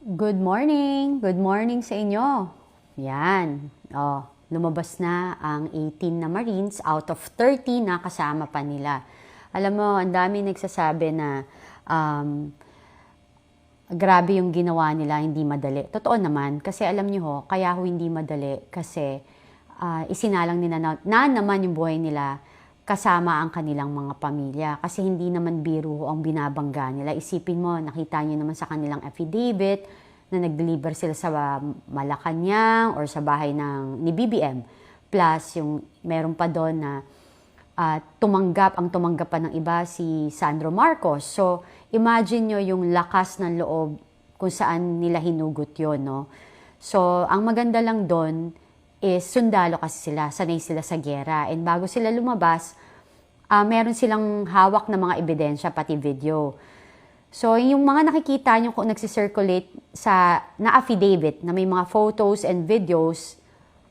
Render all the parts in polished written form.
Good morning! Good morning sa inyo. Yan. Lumabas na ang 18 na Marines out of 30 na kasama pa nila. Alam mo, ang dami nagsasabi na grabe yung ginawa nila, hindi madali. Totoo naman, kasi alam niyo ho, kaya ho hindi madali kasi isinalang nila na naman yung buhay nila kasama ang kanilang mga pamilya. Kasi hindi naman biro ang binabangga nila. Isipin mo, nakita nyo naman sa kanilang affidavit na nag-deliver sila sa Malacanang or sa bahay ni BBM. Plus, yung meron pa doon na ang tumanggap pa ng iba si Sandro Marcos. So, imagine nyo yung lakas ng loob kung saan nila hinugot yun, no? So, ang maganda lang doon is sundalo kasi sila, sanay sila sa gera. And bago sila lumabas, meron silang hawak na mga ebidensya, pati video. So, yung mga nakikita nyo kung nagsisirculate na affidavit, na may mga photos and videos,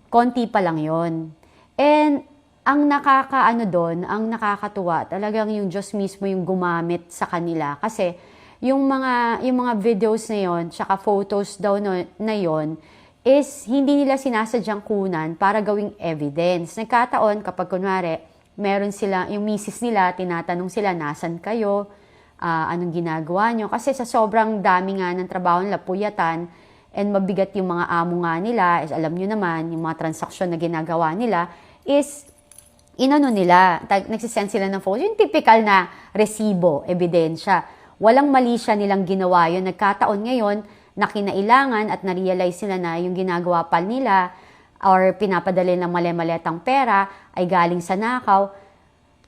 konti pa lang yon. And ang ang nakakatuwa, talagang yung Diyos mismo yung gumamit sa kanila. Kasi yung mga videos na yon, tsaka photos daw na yon, is hindi nila sinasadyang kunan para gawing evidence. Nagkataon kapag kunwari, meron sila, yung misis nila, tinatanong sila, nasan kayo? Anong ginagawa nyo? Kasi sa sobrang dami nga ng trabaho nila, puyatan, and mabigat yung mga amo nga nila, is alam nyo naman, yung mga transaksyon na ginagawa nila, is nagsisend sila ng photos, yung typical na resibo, ebidensya. Walang mali siya nilang ginawa yun. Nagkataon ngayon, na kinailangan at na-realize sila na yung ginagawa pa nila or pinapadali ng mali-maletang pera ay galing sa nakaw,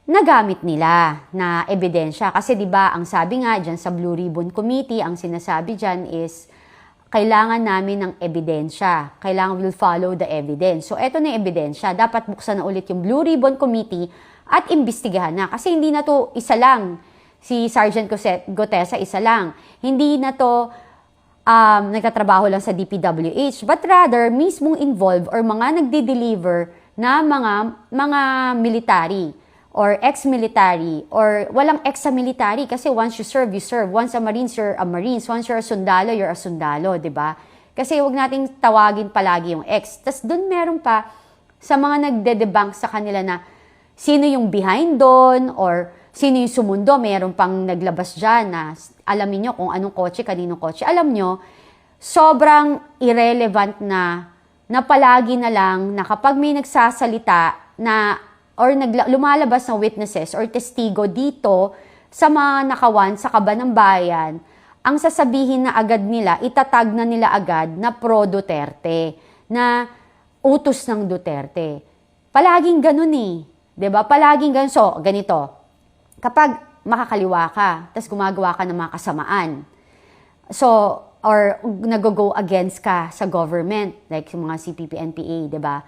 nagamit nila na ebidensya. Kasi 'di ba, ang sabi nga diyan sa Blue Ribbon Committee, ang sinasabi diyan is kailangan namin ng ebidensya. Kailangan we'll follow the evidence. So eto na yung ebidensya. Dapat buksan na ulit yung Blue Ribbon Committee at imbestigahan na. Kasi hindi na to isa lang. Si Sergeant Gotesa isa lang. Hindi na to nagtatrabaho lang sa DPWH, but rather mismong involved or mga nagdi-deliver na mga military or ex-military or walang ex sa military kasi once you serve, you serve. Once a Marines, you're a Marines. Once you're a sundalo, you're a sundalo, di ba? Kasi huwag nating tawagin palagi yung ex. Tapos doon meron pa sa mga nagde-debunk sa kanila na sino yung behind doon or sino yung sumundo, mayroon pang naglabas dyan na alamin nyo kung anong kotse, kaninong kotse. Alam nyo, sobrang irrelevant na palagi na lang na kapag may nagsasalita na or lumalabas na witnesses or testigo dito sa mga nakawan sa kaba ng bayan, ang sasabihin na agad nila, itatag na nila agad na pro-Duterte, na utos ng Duterte. Palaging ganun eh. 'Di ba? Palaging ganun. So, ganito. Kapag makakaliwa ka, tapos gumagawa ka ng mga kasamaan, so, or nag-go against ka sa government, like yung mga CPP, NPA, di ba?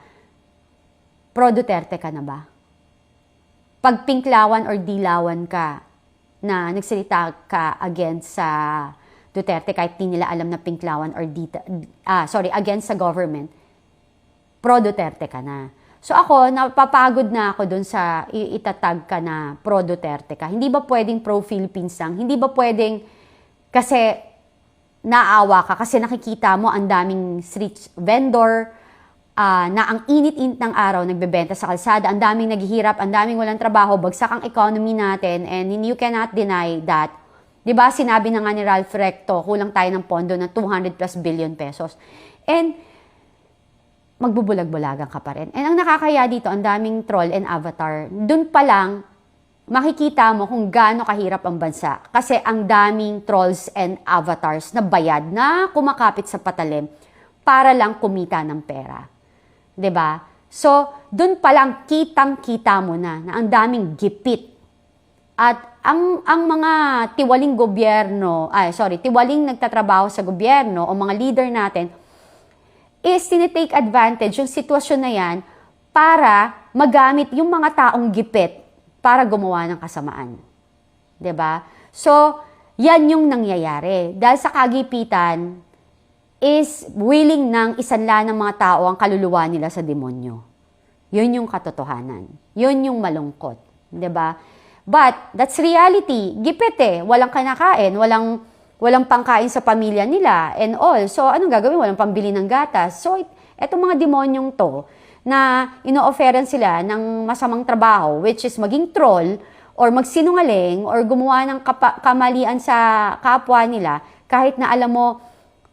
Pro-Duterte ka na ba? Pag pinklawan or dilawan ka, na nagsalita ka against sa Duterte, kahit di nila alam na pinklawan or against sa government, pro-Duterte ka na. So ako, napapagod na ako dun sa itatag ka na pro-Duterte ka. Hindi ba pwedeng pro-Philippines lang? Hindi ba pwedeng kasi naawa ka kasi nakikita mo ang daming street vendor na ang init-init ng araw nagbebenta sa kalsada, ang daming naghihirap, ang daming walang trabaho, bagsak ang economy natin, and you cannot deny that. 'Di ba? Sinabi na nga ni Ralph Recto, kulang tayo ng pondo na 200 plus billion pesos. And magbubulag-bulagan ka pa rin. And ang nakakaya dito, ang daming troll and avatar. Doon pa lang, makikita mo kung gaano kahirap ang bansa. Kasi ang daming trolls and avatars na bayad na kumakapit sa patalim para lang kumita ng pera. 'Di ba? So, doon pa lang kitang-kita mo na ang daming gipit. At ang mga tiwaling tiwaling nagtatrabaho sa gobyerno o mga leader natin, is tinitake advantage yung sitwasyon na yan para magamit yung mga taong gipit para gumawa ng kasamaan. 'Di ba? So, yan yung nangyayari. Dahil sa kagipitan, is willing ng isanla ng mga tao ang kaluluwa nila sa demonyo. Yun yung katotohanan. Yun yung malungkot. 'Di ba? But, that's reality. Gipit eh. Walang kinakain, walang walang pangkain sa pamilya nila and all. So, anong gagawin? Walang pambili ng gatas. So, etong mga demonyong to, na ino-offeran sila ng masamang trabaho, which is maging troll, or magsinungaling, or gumawa ng kamalian sa kapwa nila, kahit na alam mo,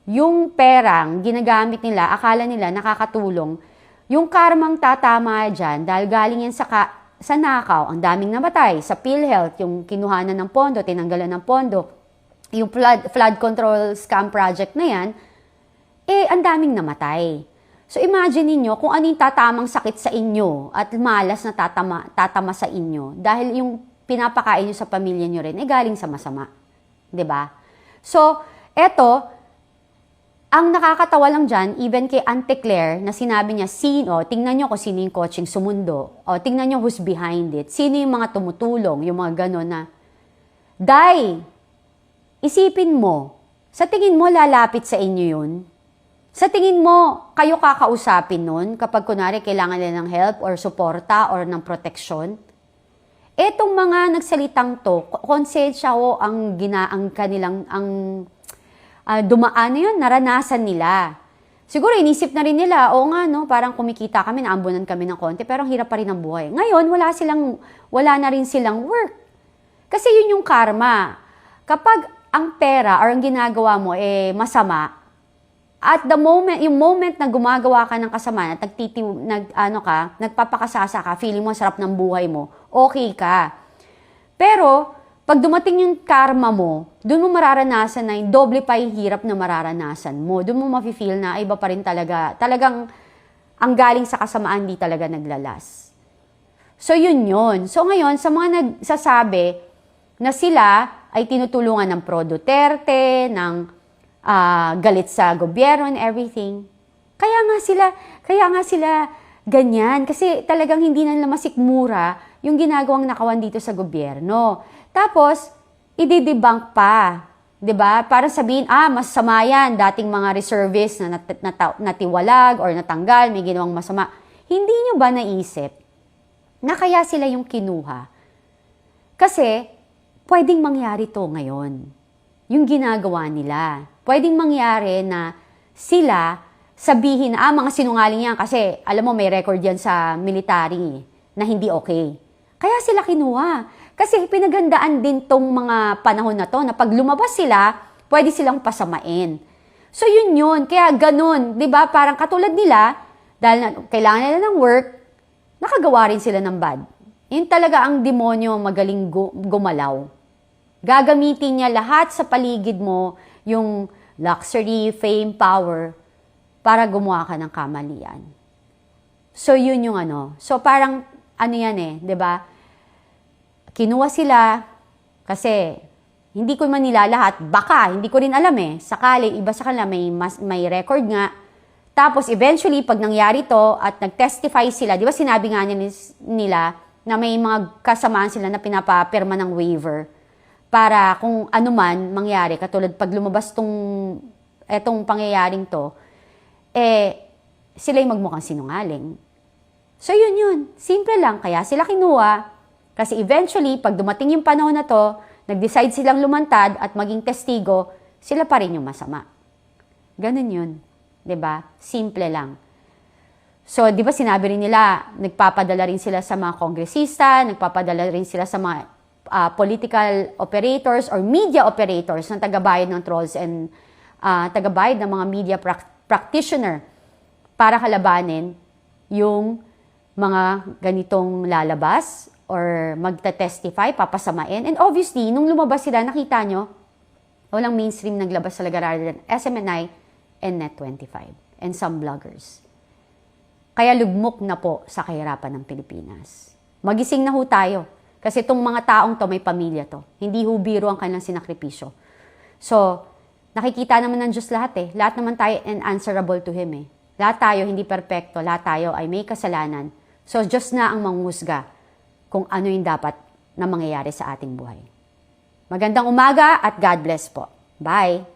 yung perang ginagamit nila, akala nila nakakatulong, yung karmang tatama dyan, dahil galing yan sa nakaw, ang daming namatay, sa PhilHealth, yung kinuhanan ng pondo, tinanggalan ng pondo, yung flood control scam project na yan, ang daming namatay. So imagine niyo kung ano yung tatamang sakit sa inyo at malas na tatama sa inyo dahil yung pinapakain niyo sa pamilya niyo rin galing sa masama. 'Di ba? So, eto, ang nakakatawa lang dyan, even kay Auntie Claire, na sinabi niya, tingnan niyo kung sino yung coaching sumundo. O, tingnan niyo who's behind it. Sino yung mga tumutulong, yung mga gano'n na, Day, isipin mo, sa tingin mo lalapit sa inyo yun? Sa tingin mo, kayo kakausapin nun kapag kunwari kailangan nila ng help or suporta or ng proteksyon? Etong mga nagsalitang to, konsensya o ang kanilang, dumaan na yun, naranasan nila. Siguro inisip na rin nila, oo nga no, parang kumikita kami, naambunan kami ng konti, pero ang hirap pa rin ang buhay. Ngayon, wala na rin silang work. Kasi yun yung karma. Kapag ang pera or ang ginagawa mo masama, at yung moment na gumagawa ka ng kasama, at nagpapakasasa ka, feeling mo sarap ng buhay mo, okay ka. Pero, pag dumating yung karma mo, doon mo mararanasan na yung doble pa yung hirap na mararanasan mo. Doon mo mafe-feel na iba pa rin talagang ang galing sa kasamaan di talaga naglalas. So, yun. So, ngayon, sa mga nagsasabi na sila ay tinutulungan ng Pro Duterte, ng galit sa gobyerno and everything. Kaya nga sila ganyan. Kasi talagang hindi na nila masikmura yung ginagawang nakawan dito sa gobyerno. Tapos, i-debunk pa. 'Di ba? Para sabihin, masama yan, dating mga reservists na natiwalag or natanggal, may ginawang masama. Hindi nyo ba naisip na kaya sila yung kinuha? Kasi, pwedeng mangyari to ngayon. Yung ginagawa nila. Pwedeng mangyari na sila sabihin na, mga sinungaling yan kasi alam mo may record yan sa military na hindi okay. Kaya sila kinuha. Kasi pinagandaan din tong mga panahon na to na pag lumabas sila, pwede silang pasamain. So yun. Kaya ganun, di ba? Parang katulad nila, dahil kailangan nila ng work, nakagawa rin sila ng bad. Yun talaga ang demonyo magaling gumalaw. Gagamitin niya lahat sa paligid mo, yung luxury, fame, power, para gumawa ka ng kamalian. So, yun yung So, parang, yan 'di ba? Kinuha sila, kasi, hindi ko man nila lahat, baka, hindi ko rin alam sakali, iba sa kanila, may record nga. Tapos, eventually, pag nangyari to, at nag-testify sila, di ba sinabi nga nila, na may mga kasamaan sila na pinapapirma ng waiver, para kung ano man mangyari, katulad pag lumabas etong pangyayaring to, sila yung magmukhang sinungaling. So yun. Simple lang. Kaya sila kinuha. Kasi eventually, pag dumating yung panahon na to, nag-decide silang lumantad at maging testigo, sila pa rin yung masama. Ganun yun. 'Di ba? Simple lang. So, di ba sinabi rin nila, nagpapadala rin sila sa mga kongresista, nagpapadala rin sila sa mga political operators or media operators na tagabayad ng trolls and tagabayad ng mga media practitioner para kalabanin yung mga ganitong lalabas or magta-testify, papasamain. And obviously, nung lumabas sila, nakita nyo, walang mainstream naglabas talaga rather than SMNI and Net25 and some bloggers. Kaya lugmok na po sa kahirapan ng Pilipinas. Magising na ho tayo. Kasi itong mga taong to may pamilya to. Hindi ho biro ang kanilang sinakripisyo. So, nakikita naman ng Diyos lahat Lahat naman tayo unanswerable to Him Lahat tayo hindi perpekto. Lahat tayo ay may kasalanan. So, Diyos na ang manghusga kung ano yung dapat na mangyayari sa ating buhay. Magandang umaga at God bless po. Bye!